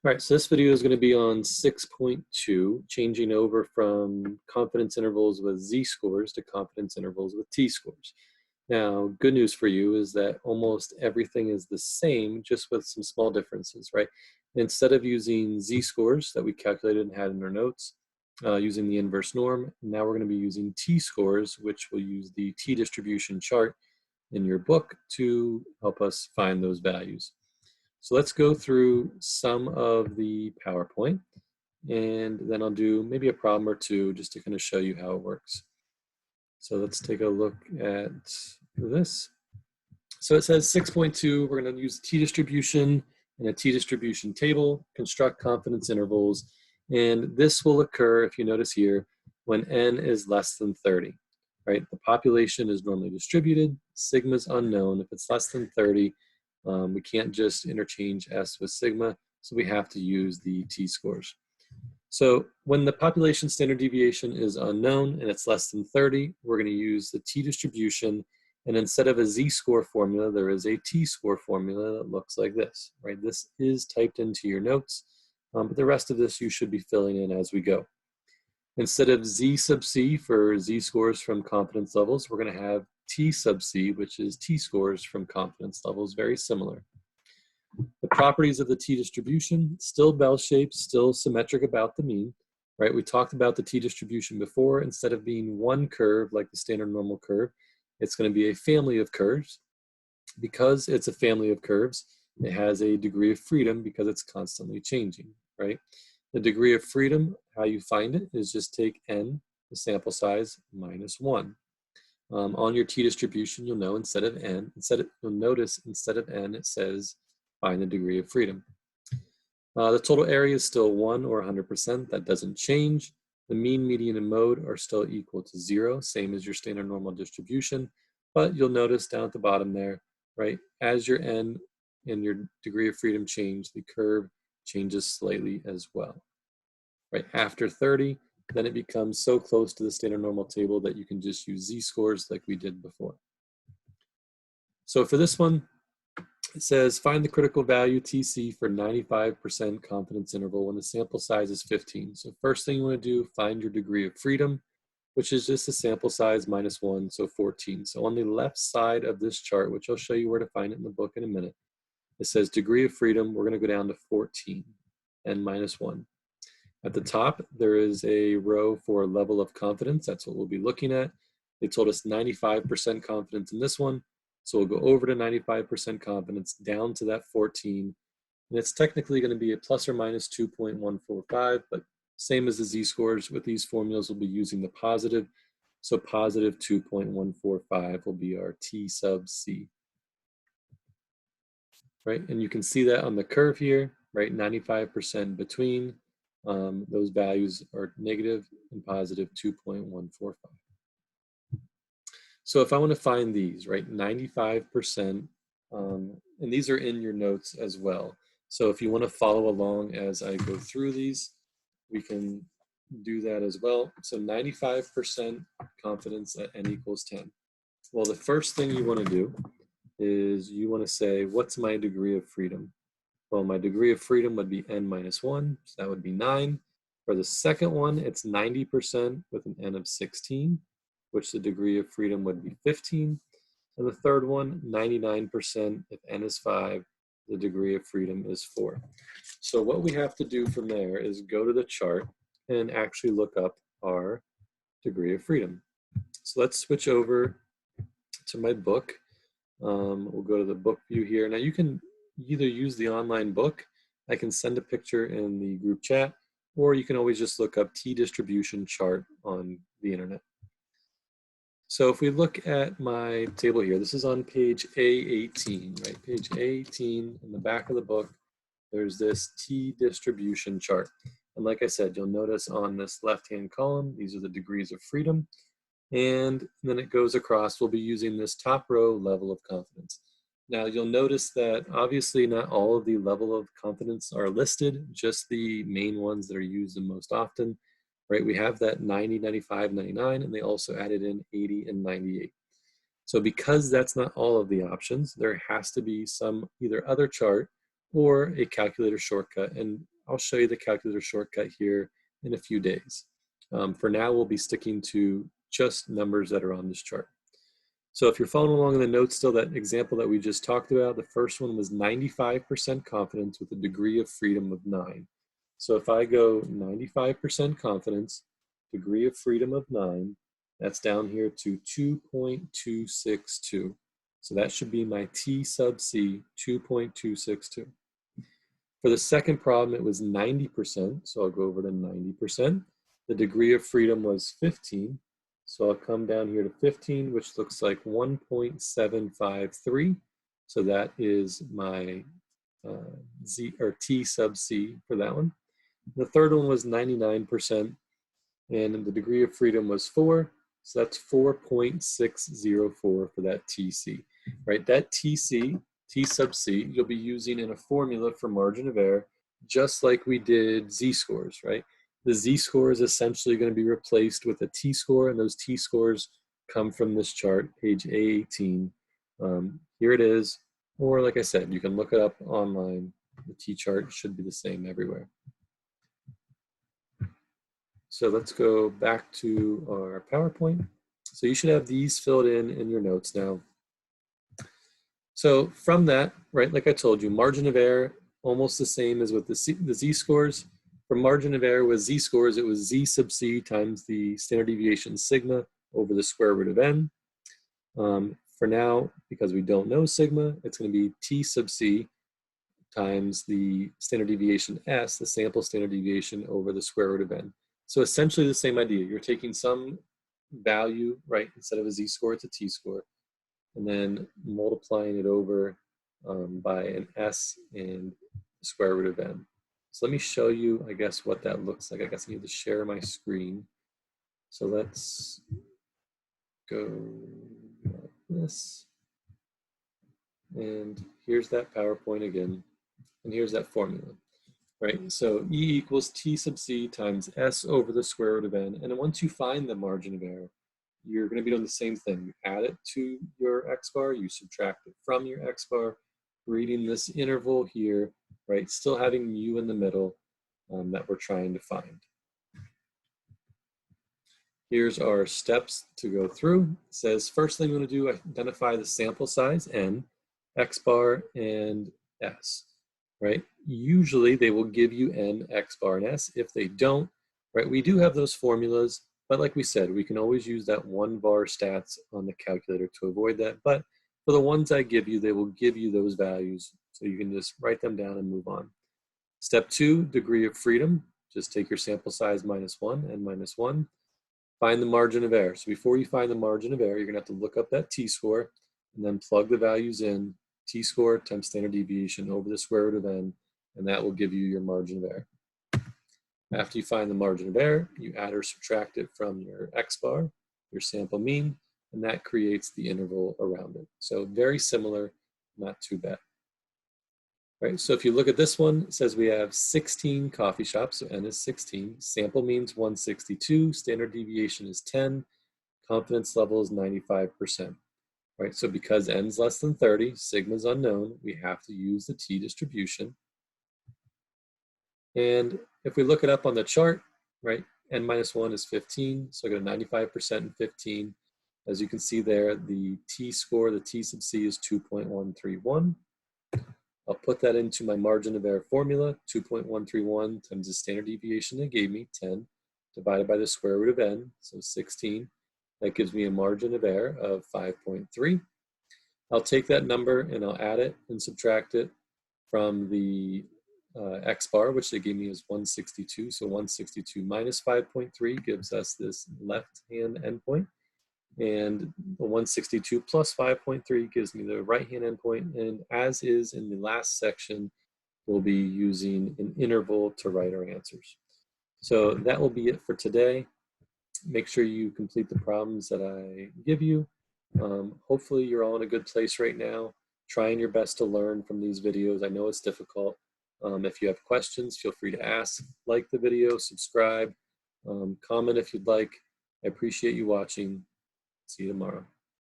All right, so this video is going to be on 6.2, changing over from confidence intervals with z-scores to confidence intervals with t-scores. Now, good news for you is that almost everything is the same, just with some small differences, right? Instead of using z-scores that we calculated and had in our notes, using the inverse norm, now we're going to be using t-scores, which will use the t-distribution chart in your book to help us find those values. So let's go through some of the PowerPoint, and then I'll do maybe a problem or two just to kind of show you how it works. So let's take a look at this. So it says 6.2, we're going to use t-distribution and a t-distribution table, construct confidence intervals, and this will occur, if you notice here, when n is less than 30, right? The population is normally distributed, sigma is unknown. If it's less than 30, we can't just interchange S with sigma, so we have to use the t-scores. So when the population standard deviation is unknown and it's less than 30, we're going to use the t-distribution, and instead of a z-score formula, there is a t-score formula that looks like this, right? This is typed into your notes, but the rest of this you should be filling in as we go. Instead of z sub c for z-scores from confidence levels, we're going to have t sub c, which is t-scores from confidence levels, very similar. The properties of the t-distribution, still bell-shaped, still symmetric about the mean, right? We talked about the t-distribution before. Instead of being one curve like the standard normal curve, it's going to be a family of curves. Because it's a family of curves, it has a degree of freedom because it's constantly changing, right? The degree of freedom, how you find it, is just take n, the sample size, minus 1. On your t-distribution, you'll know instead of n, you'll notice instead of n, it says find the degree of freedom. The total area is still 1 or 100%. That doesn't change. The mean, median, and mode are still equal to 0, same as your standard normal distribution. But you'll notice down at the bottom there, right, as your n and your degree of freedom change, the curve changes slightly as well. Right after 30, then it becomes so close to the standard normal table that you can just use z-scores like we did before. So for this one, it says find the critical value TC for 95% confidence interval when the sample size is 15. So first thing you want to do, find your degree of freedom, which is just the sample size minus 1, so 14. So on the left side of this chart, which I'll show you where to find it in the book in a minute, it says degree of freedom, we're going to go down to 14, n minus 1. At the top, there is a row for level of confidence. That's what we'll be looking at. They told us 95% confidence in this one. So we'll go over to 95% confidence, down to that 14. And it's technically going to be a plus or minus 2.145, but same as the z-scores, with these formulas, we'll be using the positive. So positive 2.145 will be our t sub c. Right, and you can see that on the curve here, right, 95% between. Those values are negative and positive 2.145. So if I want to find these, right, 95%, and these are in your notes as well. So if you want to follow along as I go through these, we can do that as well. So 95% confidence at n equals 10. Well, the first thing you want to do is you want to say, what's my degree of freedom? Well, my degree of freedom would be n minus 1, so that would be 9. For the second one, it's 90% with an n of 16, which the degree of freedom would be 15. And the third one, 99%, if n is 5, the degree of freedom is 4. So what we have to do from there is go to the chart and actually look up our degree of freedom. So let's switch over to my book. We'll go to the book view here. Now you can either use the online book, I can send a picture in the group chat, or you can always just look up Tdistribution Chart on the internet. So if we look at my table here, this is on page A18, right? Page A18 in the back of the book, there's this Tdistribution Chart. And like I said, you'll notice on this left-hand column, these are the degrees of freedom. And then it goes across, we'll be using this top row, level of confidence. Now you'll notice that obviously not all of the level of confidence are listed, just the main ones that are used the most often, right? We have that 90, 95, 99, and they also added in 80 and 98. So because that's not all of the options, there has to be some either other chart or a calculator shortcut. And I'll show you the calculator shortcut here in a few days. For now, we'll be sticking to just numbers that are on this chart. So if you're following along in the notes still, that example that we just talked about, the first one was 95% confidence with a degree of freedom of 9. So if I go 95% confidence, degree of freedom of 9, that's down here to 2.262. So that should be my T sub C, 2.262. For the second problem, it was 90%, so I'll go over to 90%. The degree of freedom was 15, so I'll come down here to 15, which looks like 1.753. So that is my Z or T sub C for that one. The third one was 99%, and the degree of freedom was 4, so that's 4.604 for that TC, right? That TC, T sub C, you'll be using in a formula for margin of error, just like we did Z-scores, right? The Z-score is essentially going to be replaced with a T-score, and those T-scores come from this chart, page A18. Here it is, or like I said, you can look it up online. The T-chart should be the same everywhere. So let's go back to our PowerPoint. So you should have these filled in your notes now. So from that, right, like I told you, margin of error, almost the same as with the Z-scores. For margin of error with Z-scores, it was Z sub C times the standard deviation sigma over the square root of n. For now, because we don't know sigma, it's going to be T sub C times the standard deviation S, the sample standard deviation over the square root of n. So essentially the same idea. You're taking some value, right, instead of a Z-score, it's a T-score, and then multiplying it over by an S and the square root of n. So let me show you, I guess, what that looks like. I guess I need to share my screen. So let's go like this. And here's that PowerPoint again. And here's that formula, right? So E equals T sub C times S over the square root of n. And then once you find the margin of error, you're going to be doing the same thing. You add it to your X bar, you subtract it from your X bar, reading this interval here, right? Still having mu in the middle that we're trying to find. Here's our steps to go through. It says, first thing we want to do, identify the sample size, N, X bar, and S, right? Usually they will give you N, X bar, and S. If they don't, right, we do have those formulas, but like we said, we can always use that one var stats on the calculator to avoid that. But for the ones I give you, they will give you those values, so you can just write them down and move on. Step 2, degree of freedom. Just take your sample size -1 and -1. Find the margin of error. So before you find the margin of error, you're going to have to look up that T-score and then plug the values in. T-score times standard deviation over the square root of n, and that will give you your margin of error. After you find the margin of error, you add or subtract it from your X bar, your sample mean, and that creates the interval around it. So very similar, not too bad. Right, so if you look at this one, it says we have 16 coffee shops, so n is 16. Sample means 162, standard deviation is 10, confidence level is 95%. Right, so because n is less than 30, sigma is unknown, we have to use the t distribution. And if we look it up on the chart, right, n minus 1 is 15, so I got a 95% and 15. As you can see there, the t-score, the t sub c is 2.131. I'll put that into my margin of error formula, 2.131 times the standard deviation they gave me, 10, divided by the square root of n, so 16. That gives me a margin of error of 5.3. I'll take that number and I'll add it and subtract it from the X bar, which they gave me is 162. So 162 minus 5.3 gives us this left-hand endpoint. And the 162 plus 5.3 gives me the right-hand endpoint. And as is in the last section, we'll be using an interval to write our answers. So that will be it for today. Make sure you complete the problems that I give you. Hopefully you're all in a good place right now, trying your best to learn from these videos. I know it's difficult. If you have questions, feel free to ask, like the video, subscribe, comment if you'd like. I appreciate you watching. See you tomorrow.